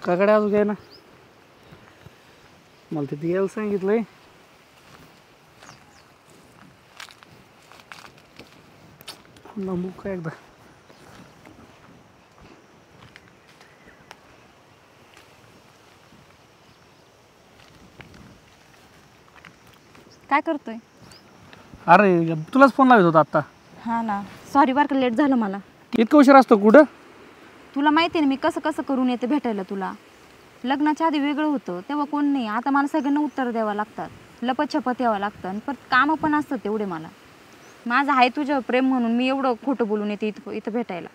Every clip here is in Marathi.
काकडे अजून काय ना मला तिथे यायला सांगितलंय. नमू का एकदा काय करतोय? अरे तुलाच फोन लावत होता आता. हा ना, सॉरी बरं का, लेट झालं मला. इतकं उशीर असतो कुठं? तुला माहिती ना मी कसं कसं करून येते भेटायला तुला. लग्नाच्या आधी वेगळं होतं तेव्हा कोण नाही, आता मला सगळ्यांना उत्तर द्यावं लागतात, लपतछपत यावं लागतं आणि परत कामं पण असतात तेवढे. मला माझं आहे तुझ्यावर प्रेम म्हणून मी एवढं खोटं बोलून येते इथं भेटायला.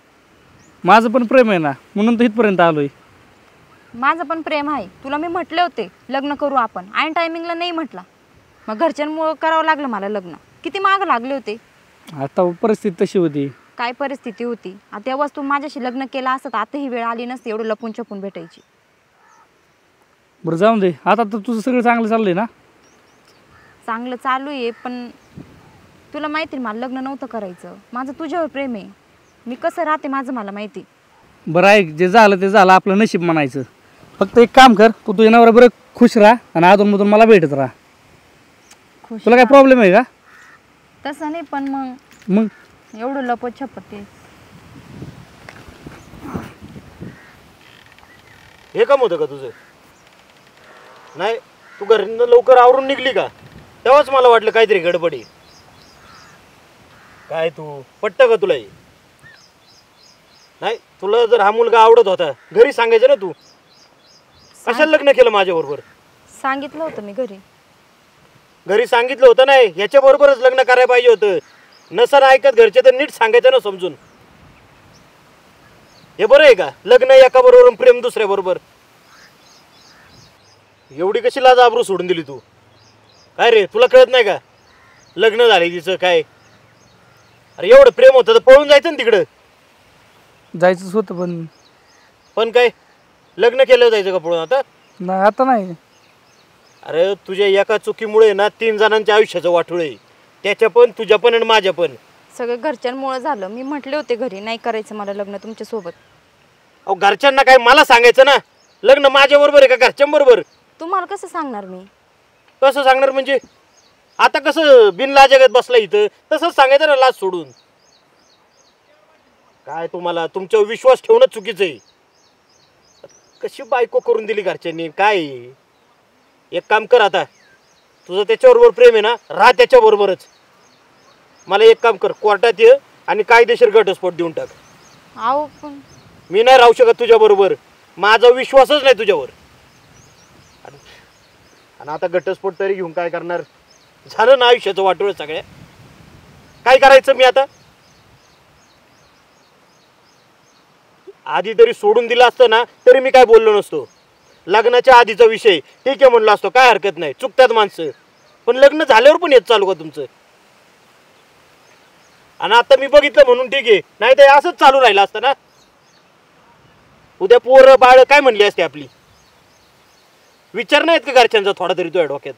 माझं पण प्रेम आहे ना, म्हणून तर इथपर्यंत आलोय. माझं पण प्रेम आहे, तुला मी म्हटले होते लग्न करू आपण, ऐन टायमिंगला नाही म्हटला. मग घरच्यांमुळं करावं लागलं मला लग्न. किती मागं लागले होते. आता परिस्थिती तशी होती. काय परिस्थिती होती? आता तेव्हाच तू माझ्याशी लग्न केलं असतं, आता ही वेळ आली नसती एवढं लपून छपून भेटायची. बरं जाऊन दे, आता तर तुझं सगळं चांगलं चाललंय ना? चांगलं चालू आहे, पण तुला माहिती मला लग्न नव्हतं करायचं. माझं तुझ्यावर प्रेम आहे, मी कसं राहते माझं मला माहिती. बरं ऐक, जे झालं ते झालं, आपलं नशीब म्हणायचं. फक्त एक काम कर, तू तुझ्या नवरा बरं खुश राहा आणि अधूनमधून मला भेटत राहा. खुश तुला काय प्रॉब्लेम आहे का? तसं नाही, पण मग एवढं लपत छपत ते हे काम होतं का तुझं? नाही, तू घरातून लवकर आवरून निघली का? तेव्हाच मला वाटलं काहीतरी गडबडी. काय तू पटतं का तुला? नाही, तुला जर हा मुलगा आवडत होता घरी सांगायचं ना. तू कशाला लग्न केलं माझ्याबरोबर? सांगितलं होतं मी घरी सांगितलं होतं. नाही, याच्या बरोबरच लग्न करायला पाहिजे होतं. नसर ऐकत घरचे तर नीट सांगायचं ना समजून. हे बरं आहे का? लग्न एका बरोबर प्रेम दुसऱ्या बरोबर. एवढी कशी लाज आबरू सोडून दिली तू? काय रे, तुला कळत नाही का? लग्न झाले तिचं काय? अरे एवढं प्रेम होतं तर पळून जायचं ना तिकडं. जायचंच होतं, पण काय लग्न केलं जायचं का पळून? आता नाही, आता नाही. अरे तुझ्या एका चुकीमुळे ना 3 जणांच्या आयुष्याचं वाटोळ आहे. त्याच्या पण, तुझ्या पण आणि माझ्या पण. सगळं घरच्यांमुळे झालं. मी म्हटले होते घरी नाही करायचं मला लग्न तुमच्या सोबत. अहो घरच्यांना काय मला सांगायचं ना? लग्न माझ्या बरोबर आहे का घरच्यांबरोबर? तुम्हाला कसं सांगणार मी? कसं सांगणार म्हणजे? आता कसं बिनलाजगत बसला इथं तसंच सांगायचं ना, लाज सोडून. काय तुम्हाला तुमच्यावर विश्वास ठेवणं चुकीचं आहे. कशी बायको करून दिली घरच्यांनी काय? एक काम कर, आता तुझं त्याच्याबरोबर प्रेम आहे ना, राहा त्याच्याबरोबरच. मला एक काम कर, कोर्टात ये आणि कायदेशीर घटस्फोट देऊन टाक. अहो पण मी नाही राहू शकत तुझ्याबरोबर. माझा विश्वासच नाही तुझ्यावर. आणि आता घटस्फोट तरी घेऊन काय करणार? झालं ना आयुष्याचं वाटोळ सगळ्या. काय करायचं मी आता? आधी तरी सोडून दिलं असतं ना तरी मी काय बोललो नसतो. लग्नाच्या आधीचा विषय ठीक आहे म्हणलं असतो, काय हरकत नाही, चुकतात माणसं. पण लग्न झाल्यावर पण येत चालू का तुमचं? आणि आता मी बघितलं म्हणून ठीक आहे, नाही तर असंच चालू राहिलं असतं ना. उद्या पोरं बाळ काय म्हणली असते आपली? विचार नाहीत का घरच्यांचा थोडा तरी तुझ्या डोक्यात?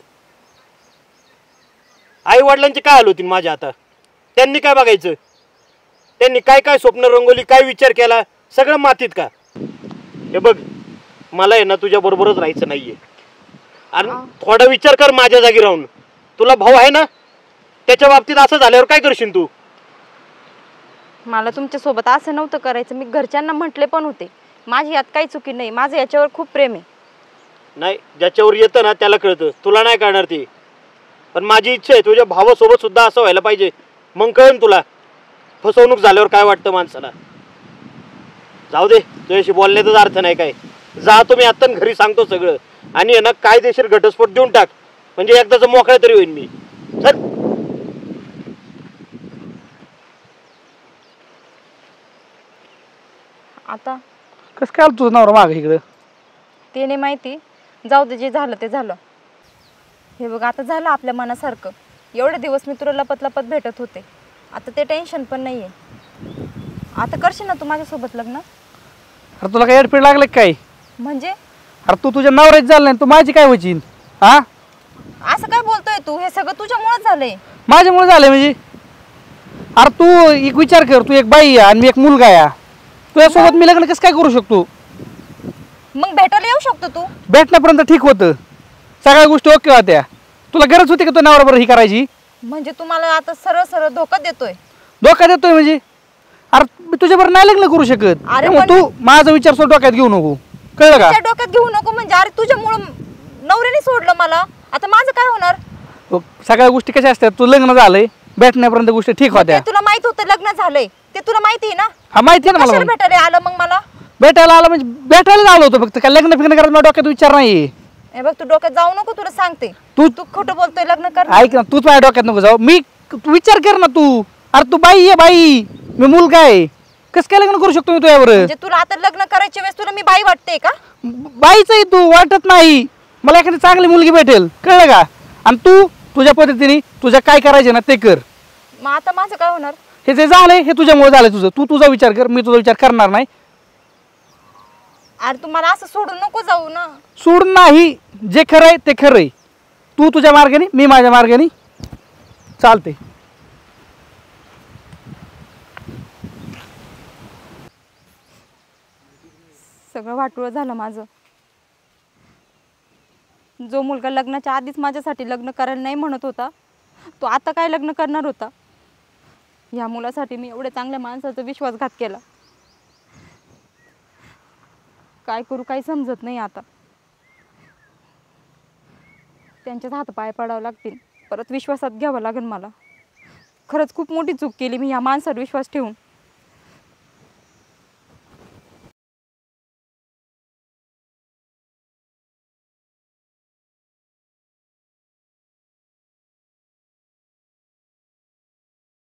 आई वडिलांचे काय हाल होतील माझ्या आता? त्यांनी काय बघायचं? त्यांनी काय काय स्वप्न रंगवली, काय विचार केला, सगळं मातीत का? हे बघ, मला आहे ना तुझ्या बरोबरच राहायचं नाहीये. आणि थोडा विचार कर माझ्या जागी राहून. तुला भाऊ आहे ना, त्याच्या बाबतीत असं झाल्यावर काय करशील तू? मला तुमच्या सोबत असं नव्हतं करायचं. मी घरच्यांना म्हटले पण होते माझी यात काही चुकी नाही, माझं याच्यावर खूप प्रेम आहे. नाही, ज्याच्यावर येतं ना त्याला कळतं, तुला नाही कळणार ते. पण माझी इच्छा आहे तुझ्या भावासोबत सुद्धा असं व्हायला पाहिजे. मग कळन तुला फसवणूक झाल्यावर काय वाटतं माणसाला. जाऊ दे, तुझ्याशी बोलण्याचाच अर्थ नाही काय. जा तुम्ही आता घरी सांगतो सगळं. आणि ना कायदेशीर घटस्फोट देऊन टाक, म्हणजे एकदाच मोकळा तरी होईल मी. चल. आता कसं काय तुझं नवरा मागं इकडं? ते नाही माहिती, जाऊ दे, जे झालं ते झालं. हे बघ आता झालं आपल्या मनासारखं. एवढे दिवस मी तुला लपत लपत भेटत होते, आता ते टेन्शन पण नाही आहे. आता करशील ना तू माझ्यासोबत लग्न? अरे तुला काय एडफीड लागलं काय? म्हणजे अरे तू तुझ्या नवऱ्याच झालं नाही, तू माझी काय व्हायची? हा, असं काय बोलतोय तू? हे सगळं तुझ्यामुळेच झालंय. माझ्यामुळे झालंय म्हणजे? अरे तू एक विचार कर, तू एक बाई आहे आणि मी एक मुलगा आहे. तुझ्यासोबत मी लग्न कसं काय करू शकतो? मग भेटायला येऊ शकतो तू. भेटण्यापर्यंत ठीक होतं, सगळ्या गोष्टी ओके होत्या. तुला गरज होती का तो नवऱ्याबरोबर ही करायची? म्हणजे तुम्हाला आता सरळ सरळ धोका देतोय. धोका देतोय म्हणजे? अरे मी तुझ्याबरोबर नाही लग्न करू शकत. अरे त्यामुळे पण- तू माझा विचार सोड डोक्यात घेऊ नको, कळलं का? त्या डोक्यात घेऊ नको म्हणजे अरे तुझ्यामुळं नवऱ्याने सोडलं मला, आता माझं काय होणार? सगळ्या गोष्टी कशा असतात, तू लग्न झालंय भेटण्यापर्यंत गोष्टी ठीक मग होत्या. ते तुला माहित होतं लग्न झालंय, ते तुला माहिती आहे ना. हा माहिती आहे ना कशाला मला. भेटायला आलं मग मला? भेटायला आला म्हणजे भेटायला आलो होतो, फक्त काय लग्न फिग्न करायला माझ्या डोक्यात विचार नाही. हे बघ तू डोक्यात जाऊ नको, तुला सांगते. तू तू खोटं बोलतोय लग्न कर. ऐक ना, तूच माझ्या डोक्यात नको जाऊ. तू विचार कर ना तू. अरे तू बाई आहे बाई, मी मुलगा आहे, कसं काय लग्न करू शकतो मी तुझ्यावर? म्हणजे तुला आता लग्न करायच्या वेळेस तुला मी बाई वाटते का? बाईच आहे तू, वाटत नाही. मला एखादी चांगली मुलगी भेटेल, कळलं का? आणि तू तुझ्या पद्धतीने तुझ्या काय करायचे ना ते कर. मग आता माझं काय होणार? हे जे झालंय हे तुझ्यामुळे झालंय. तू तुझा विचार कर, मी तुझा विचार करणार नाही. अरे तू मला असं सोडून नको जाऊ ना. सोडून नाही, जे खरंय ते खरंय. तू तुझ्या मार्गाने, मी माझ्या मार्गाने चालते. सगळं वाटोळं झालं माझं. जो मुलगा लग्नाच्या आधीच माझ्यासाठी लग्न करायला नाही म्हणत होता, तो आता काय लग्न करणार होता? या मुलासाठी मी एवढ्या चांगल्या माणसाचा विश्वासघात केला. काय करू काही समजत नाही आता. त्यांच्याच हातपाय पडावं लागतील, परत विश्वासात घ्यावं लागेल मला. खरंच खूप मोठी चूक केली मी ह्या माणसावर विश्वास ठेवून.